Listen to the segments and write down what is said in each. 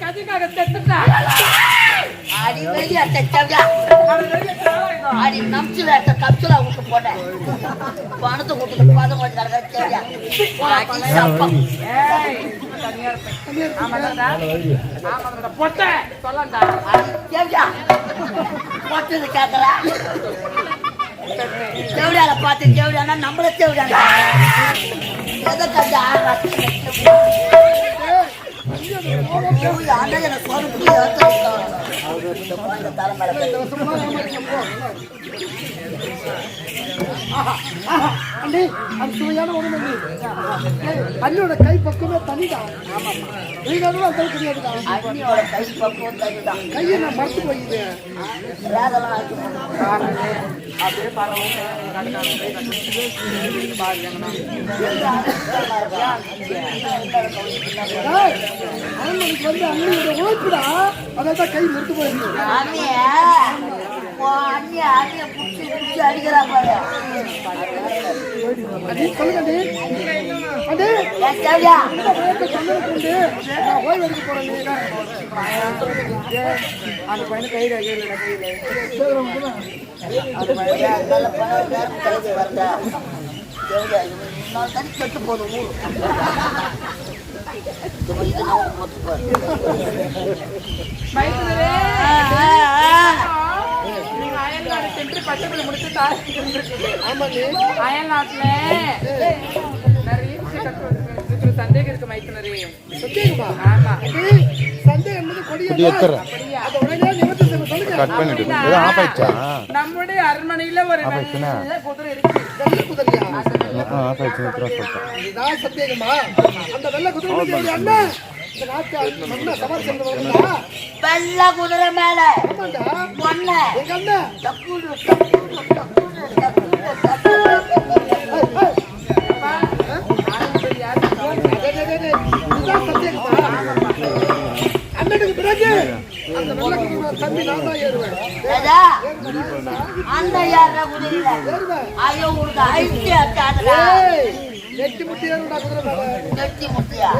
கதிக்காக செத்துட்டா அடி வெளியே செத்தவியா அடி நம்சுல கப்சுல விட்டு போட்டேன் பணத்தை கொடுத்து பாதம் வச்சு கிடக்கா பொட்ட சொல்லண்டா பொட்டது கேட்கறா தேவடியால பார்த்து தேவடியானா நம்மள தேவடியாங்க எதை கண்டு அண்ணியோட கை பக்கமே தனிதான் அண்ணியோட கை பக்கம் தனிதான் கையை நான் மறந்து போயிது அப்படியே அரண்மனைக்கு வந்து அண்ணியோட உழைப்புடா அதான் கை மறுத்து போயிருக்கு அண்ணிய புடிச்சு அடிக்கிறா பாரு சொல்லுங்க அண்ணே நான் ஓய்வு எடுக்க போறேன் அந்த பையனை கையில கெட்டு போதும் அயல்நாடு சென்று பச்சை முடிச்சு அயல்நாட்டுல நிறைய சந்தேகம் இருக்கு மைத்துனரே. ஆமா நம்முடைய அரண்மனையில ஒரு குதிரை இருக்கு. சந்தேகமா அந்த வெள்ள குதிரை வெள்ள குதிரை மேல அண்ணனுக்கு பிறகு அந்த வெள்ள குதிரை தம்பி நான் தான் ஏறுவேன். ஐயோ உனக்கு ஐடியா நெட்டி முட்டி ஏறுடா குதிரை மேல நெட்டி முட்டியா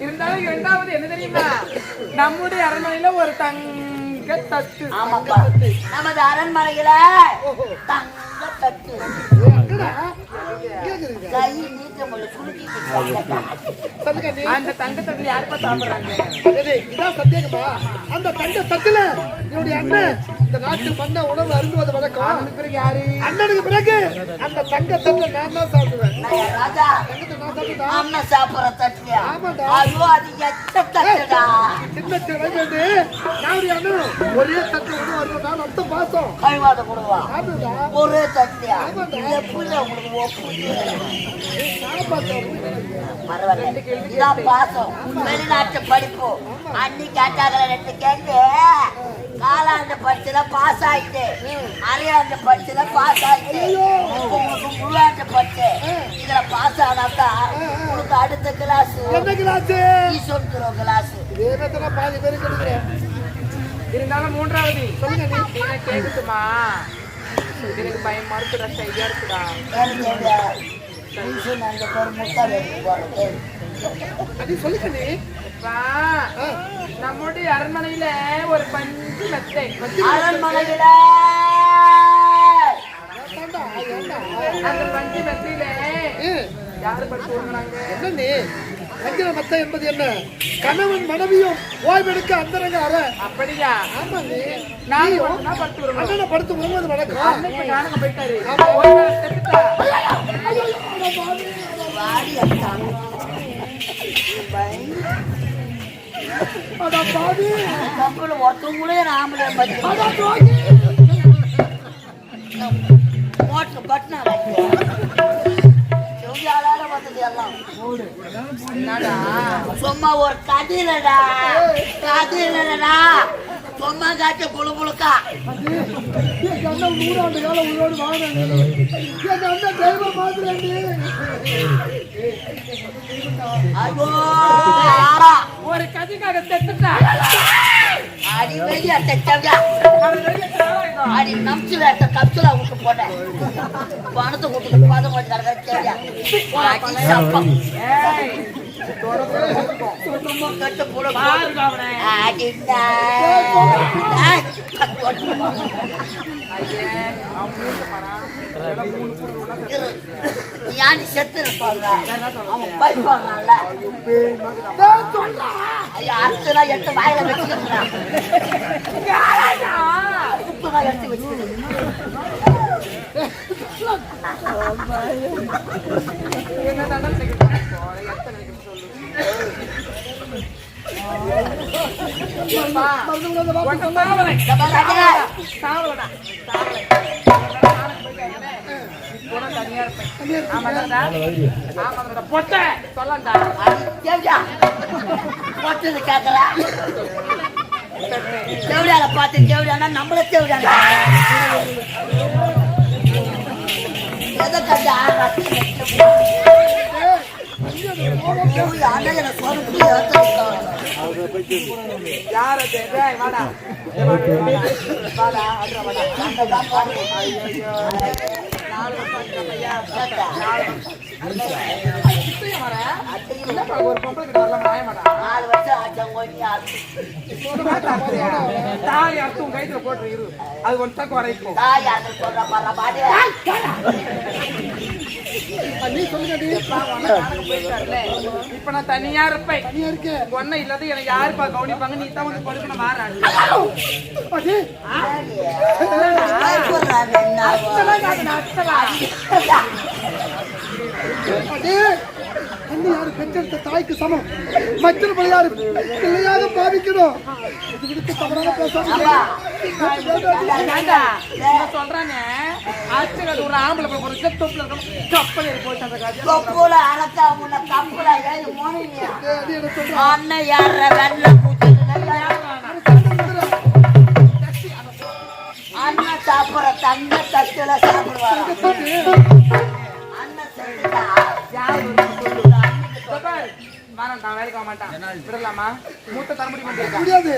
இருந்தாலும் இரண்டாவது என்ன தெரியுமா, நம்முடைய அரண்மனையில ஒரு தங்க தட்டு. ஆமாப்பா, நமது அரண்மனையில தங்க தட்டு அந்த தங்க தட்டுல யாருப்பா சாப்பிடுறாங்க? இதான் சந்தேகமா? அந்த தங்க தட்டுல என்னுடைய அண்ணன் இந்த நாட்டு மண்ண உணவு அருந்துவது வழக்கம். பிறகு யாரு? அண்ணனுக்கு பிறகு அந்த தங்க தட்டுல நான் தான் சாப்பிடுவேன். ராஜா, அண்ணன் சாப்பிடுற தட்டுல ஐயோ அது எத்த தட்டுடா. சின்ன வைத்து யாரு அண்ணன் ஒரே தட்டு உணவு அருந்தா அந்த பாசம் கழிவாத கொடுவா ஒரே தட்டுலையா எப்படி உங்களுக்கு இதான் பாசம். வெளிநாட்டு படிப்பு அன்னி கேட்டாங்கள 2 கேட்டு காலாண்டு படிச்சுல பாஸ் ஆயிட்டு, அரையாண்டு படிச்சுல பாஸ் ஆயிட்டு, உங்களுக்கு முழாண்டு படிச்சு இதுல பாஸ் ஆனாதான் உங்களுக்கு அடுத்த கிளாஸ் சொல்லுற கிளாஸ். பாதி பேரு கிடைக்கிறேன். இருந்தாலும் மூன்றாவது கேக்குமா? எனக்கு பயமா இருக்கு, ரஷ்யா ஐயா இருக்குடா. நம்முடைய அரண்மனையில ஒரு பஞ்சு மெத்தை. அரண்மனையில அந்த பஞ்சு மெத்தையில யாரு படுத்து உறங்குறாங்க? என்ன மத்த என்பது என்ன? கணவன் மனைவியும் ஓய்வெடுக்க அந்தரங்க அற. அப்படியா? ஆமாங்க. நானும் படுத்து உறங்குவது வழக்கம். நானும் போயிட்டாரு. ஒருத்தவங்களே ராமலே மோட்டர் பட்டினா வந்தது எல்லாம் சும்மா ஒரு கதிரடா சும்மா காட்ட குழு குழுக்கா. நூறாண்டு காலம் உங்களோடு வாழ ஒரு கதிக்காக செத்துட்டா அடி வெளியே அட்டா அடி நம்பிச்சு வேட்ட கப்சுலா விட்டு போட்டேன் பணத்தை விட்டு பாதம் கொஞ்சம் நடக்க ஏன் செத்து இருப்பாங்க அவங்க பைப்பாங்கல்ல அடுத்தனா எடுத்து வாயில வச்சுக்கிறான் எடுத்து வச்சுக்கிறேன் தேவையான பார்த்து தேவையான நம்மள தேவையான எதை கண்டு ஒரு பொம்பளை கிட்ட வரல மாயமாடா 4 வருஷம் ஆச்சவங்க தாய் அர்த்தம் கைத்துல போட்டு இரு அது ஒரு தக்க வரைக்கும் தாய் அது சொல்ற பாரு பாடி நீ சொல்லுங்கடி இப்ப நான் தனியா இருப்பேன் தனியா இருக்கே ஒன்னும் இல்லாத எனக்கு யாருப்பா கவனிப்பாங்க நீ தான் வந்து படுக்கணும் மாறாடு பாட்டி அண்ணி யாரு பெற்றெடுத்த தாய்க்கு சமம் மற்ற பிள்ளையாரு பிள்ளையாக பாவிக்கணும் இது விடுத்து தவறாக பேசாம சொல்றானே ஆச்சரிய ஒரு ஆம்பளை ஒரு தொப்புல இருக்கும் கப்பல் போச்சு அந்த காட்சி கப்பல அலக்கா முன்ன கப்பல ஏறி மோனியா அண்ணன் யார வெள்ள பூச்சி அண்ணன் சாப்பிடுற தங்க தட்டுல சாப்பிடுவாங்க அண்ணன் செத்துட்டா மாறன் நான் வேலைக்கு போக மாட்டான் விடலாமா மூட்டை தர முடியும் முடியாது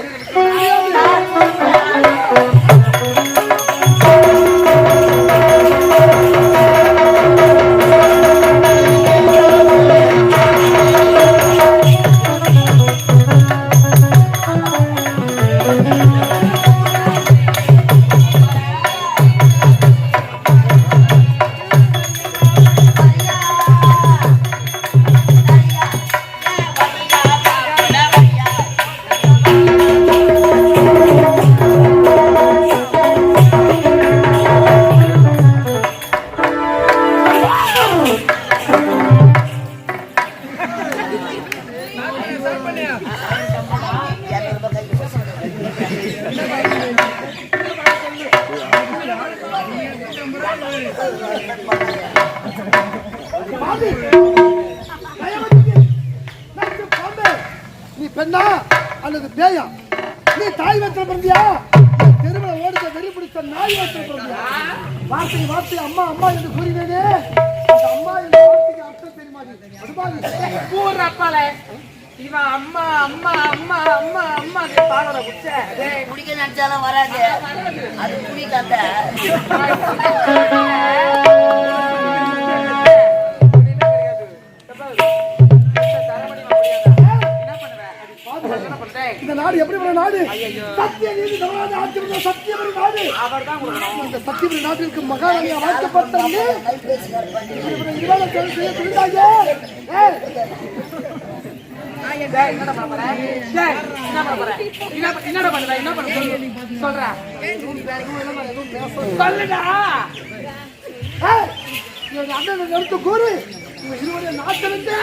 நீ பெண்ணா அல்லது பேயா நீ தாய் வச்ச பிறந்தியா தெருவில் ஓடுத்த வெறி பிடித்த நாய் வச்ச பிறந்தியா வார்த்தை வார்த்தை அம்மா அம்மா என்று கூறினேனே அந்த அம்மா என்ற வார்த்தைக்கு அர்த்தம் தெரியுமா அதுமாதிரி பூர் அப்பால இவன் அம்மா அம்மா அம்மா அம்மா அம்மா பாலோட குச்ச குடிக்க நினைச்சாலும் வராது அது குடிக்காத இந்த நாடு எப்படி நாடு சத்திய நீதி தவறாத ஆட்சி சத்தியம் நாடு இந்த சத்திய நாட்டிற்கு மகாராணியா வாழ்க்கப்பட்ட என்னடா பண்ணுற என்ன பண்ண சொல்றா சொல்லுடா அண்ணன் எடுத்து கூறு இருவருடைய நாட்டிலிருந்தே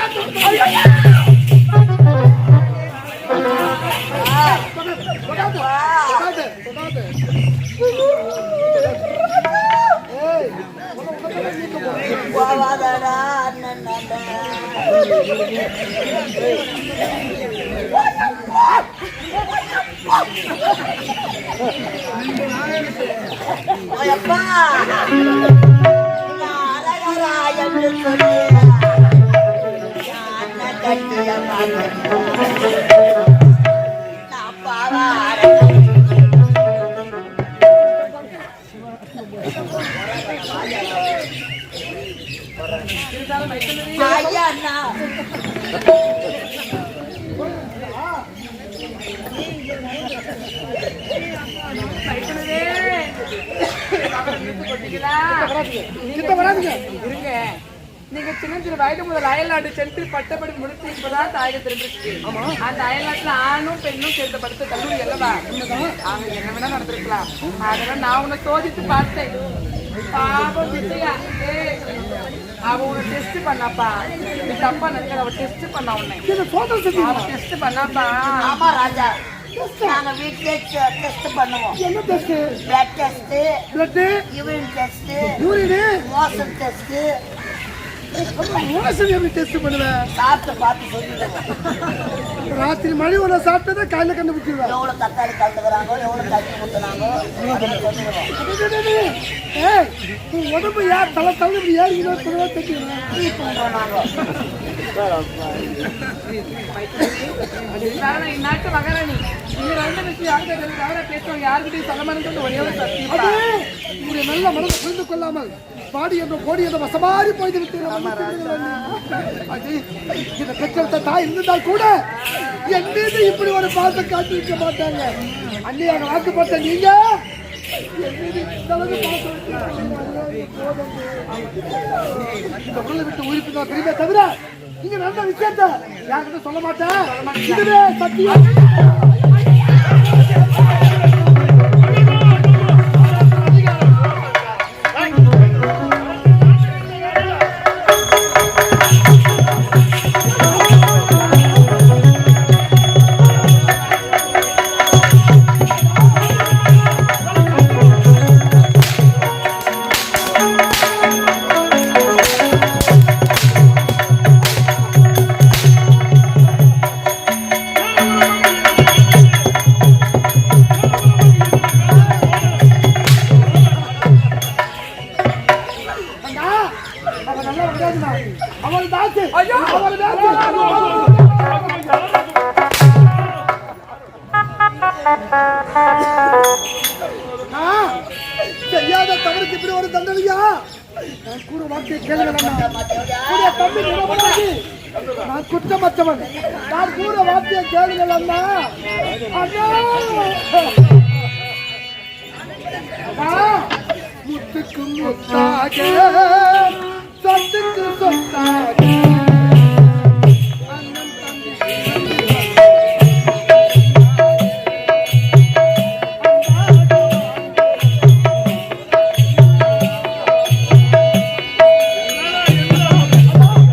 போவாதடா அண்ணன் அப்பா அழகரா என்று சொல்லி அண்ணன் கட்டிய நான் பாவா இருந்தாலும் வைஷ்ணவி, ஐயா அண்ணா வைஷ்ணவி, அவரை நிறுத்து கொட்டீங்களா? கிட்ட வராதீங்க. இருங்க. நீங்க சின்ன சின்ன வயது முதல் அயல்நாடு சென்று பட்டப்படி முடித்து இப்பதான் தாயகம் திரும்பிருக்கு. அந்த அயல்நாட்டுல ஆணும் பெண்ணும் சேர்ந்த படுத்த கல்லூரி அல்லவா? அவங்க என்ன வேணா நடந்திருக்கலாம். அதெல்லாம் நான் உன்னை சோதித்து பார்த்தேன். பாவம் விஜயா, அவ உன்னை டெஸ்ட் பண்ணாப்பா. நீ தப்பா நினைக்கிற, அவ டெஸ்ட் பண்ணா உன்னை. அவ டெஸ்ட் பண்ணாப்பா. ஆமா ராஜா, நாங்க வீட்லயே டெஸ்ட் பண்ணுவோம். என்ன test? Blood test, blood, urine test, urine, motion test. Motion எப்படி டெஸ்ட் பண்ணுவேன்? சாப்பிட்டு பார்த்து சொல்லிடுவோம். ராத்திரி மணி ஒன்று சாப்பிட்டதை காலையில் கண்டுபிடிச்சிருவேன். எவ்வளவு தக்காளி கலந்துக்கிறாங்க, எவ்வளவு தண்ணி ஊத்துனாங்க சொல்லிடுவோம். ஏய், உன் உடம்பு யார் தலை தலை இப்படி ஏறிக்கிறோம் தெரியும். இந்நாட்டு மகாராணி, நீங்க ரெண்டு விஷயம் யாருக்கிட்ட பேசுவாங்க, யாருக்கிட்டையும் சொல்ல மாட்டேன்னு ஒரே ஒரு சத்தியம். உங்களுடைய நல்ல மனதை புரிந்து கொள்ளாமல் பாடி என்ற கோடி என்ற வசமாறி போய்து விட்டு இந்த பெற்றெடுத்த தாய் இருந்திருந்தால் கூட என் மீது இப்படி ஒரு பாசம் காட்டி வைக்க மாட்டாங்க. அன்னையாக வாக்குப்பட்ட நீங்க என் மீது இந்த அளவு பாசம் இந்த உடலை விட்டு உயிர்ப்பு நான் பிரிவே தவிர நீங்க நல்ல விஷயத்த யார்கிட்ட சொல்ல மாட்டேன். இதுவே சத்தியம். செய்யாத தவறுக்கு இப்படி ஒரு தண்டனையா? நான் கூற வார்த்தையை கேளுங்கள். நான் குற்றமற்றவன். நான் கூற வார்த்தையை கேளுங்கள் அண்ணா. முத்துக்கு முத்தாக, சொத்துக்கு சொத்தாக,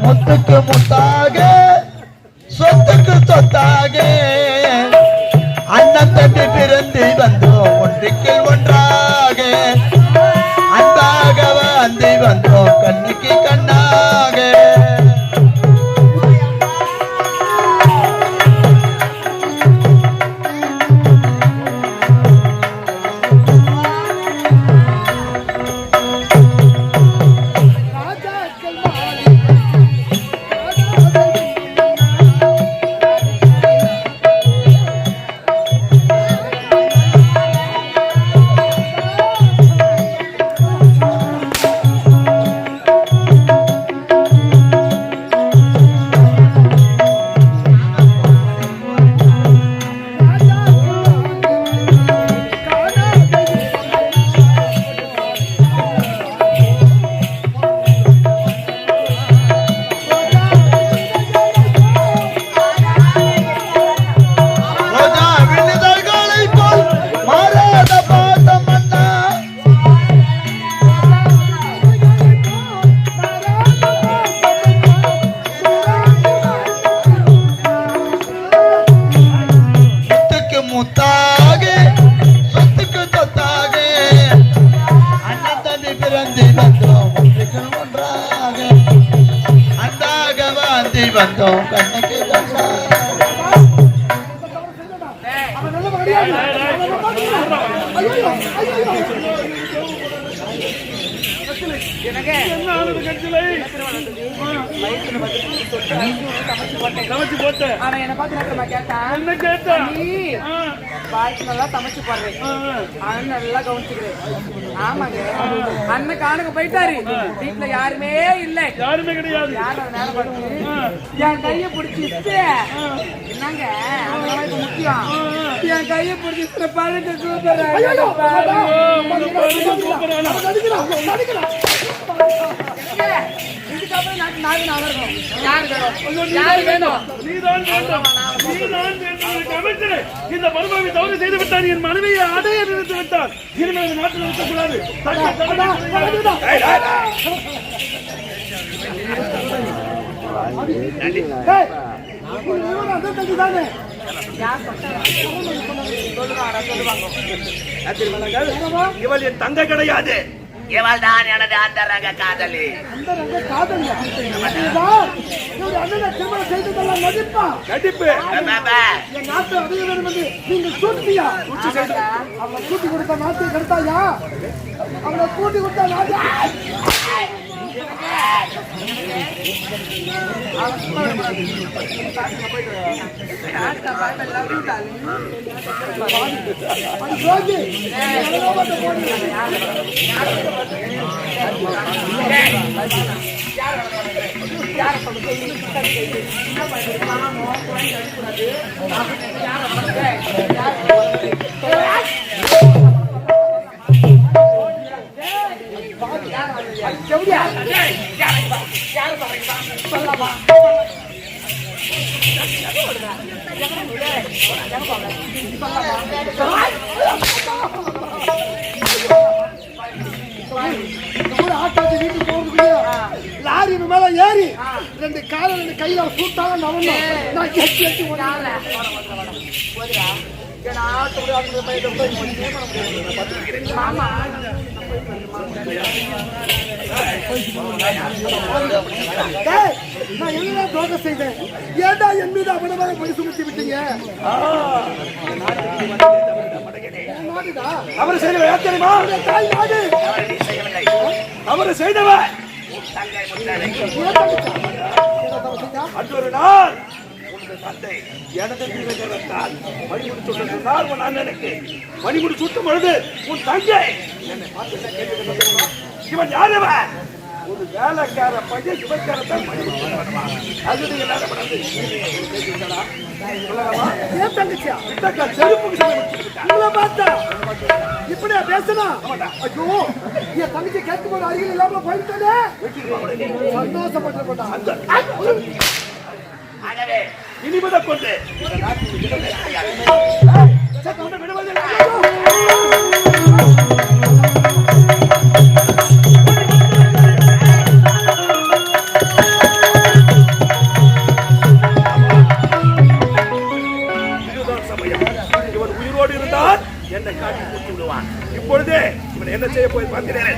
முத்துக்கு முத்தாக, சொத்துக்கு சொத்தாக, அண்ணன் தம்பி பிறந்து வந்தோம் ஒன்றுக்கு ஒன்றாக, அன்பாக வந்து வந்தோம் கண்ணுக்கு கண்ணாக. முத்தாக, சொத்துக்கு சொத்தாக, அண்ணன் தம்பி பிறந்து வந்தோம் ஒன்றுக்கு ஒன்றாக, அன்பாக வாழ்ந்து வந்தோம் கண்ணுக்கு கண்ணாக. அவன் என்ன பார்த்து கேட்டான், நல்லா சமைச்சு போடுறேன், அவன் நல்லா கவனிச்சுக்கிறேன். ஆமாங்க அண்ணன் காணுக்கு போயிட்டாரு வீட்டுல யாருமே இல்லை யாருமே கிடையாது. யாரும் நேரம் பார்த்து என் கையை பிடிச்சிட்டு என்னங்க அதெல்லாம் இப்ப முக்கியம் என் கையை பிடிச்சிட்டு பழக்க இதுக்கப்புறம் நாக்கு நான் வரணும். யாரு வேணும் யாரு வேணும் நீதான் வேண்டும். நீதான் வேண்டும் என்று அமைச்சரே, இந்த மருமகனை தவறு செய்து விட்டார். என் மனைவியை அடைய நிறுத்தி விட்டார். இனிமேல் இந்த நாட்டில் இருக்கக்கூடாது. இவள் என் தங்கை கிடையாது. இவள் தான் எனது அந்த ரக காதலி. நடிப்பு என் நாட்டை அடைய வேண்டும் என்று நீங்கள் சூட்டியா அவளை கூட்டி கொடுத்த நாட்டை கெடுத்தாயா? அவளை கூட்டி கொடுத்த நாட்டை ஆட்டாச்சு வீட்டுக்கு போறதுக்குள்ளே லாரி மேல ஏறி ரெண்டு காலை ரெண்டு கையில சூட்டாங்க நான் கெட்டி கெட்டி நான் என்ன தோக செய்தேன்? ஏண்டா என் மீது அவ்வளவாக படி சுமத்தி விட்டீங்க? அவர் செய்தவ யார் தெரியுமா? தாய் நாடு அவர் செய்தவ அன்று ஒரு நாள் உங்கள் தந்தை எனது வீரத்தால் மணிமுடி சுட்ட சொன்னார். உன் அண்ணனுக்கு மணிமுடி சுட்டும் பொழுது உன் தங்கை என்னை பார்த்து கேட்டு இவன் யாரவன்? ஒரு வேலைக்கார பையன் இவக்காரத்தான் மணிமுடி சுடுவான். அது நீங்க என்ன பண்ணது? ஏன் தங்கச்சியா செருப்புக்கு உங்களை பார்த்தா இப்படியா பேசணும்? ஐயோ என் தங்கச்சி கேட்கும் போது அருகில் இல்லாம போயிட்டே சந்தோஷப்பட்டு போட்டான். ஆகவே இனிமதை கொண்டு இந்த நாட்டில் விடுவதில்லை. இவன் உயிரோடு இருந்தால் என்னை காட்டி கொடுத்து விடுவான். இப்பொழுதே இவன் என்ன செய்ய போய் பார்க்கிறேன்.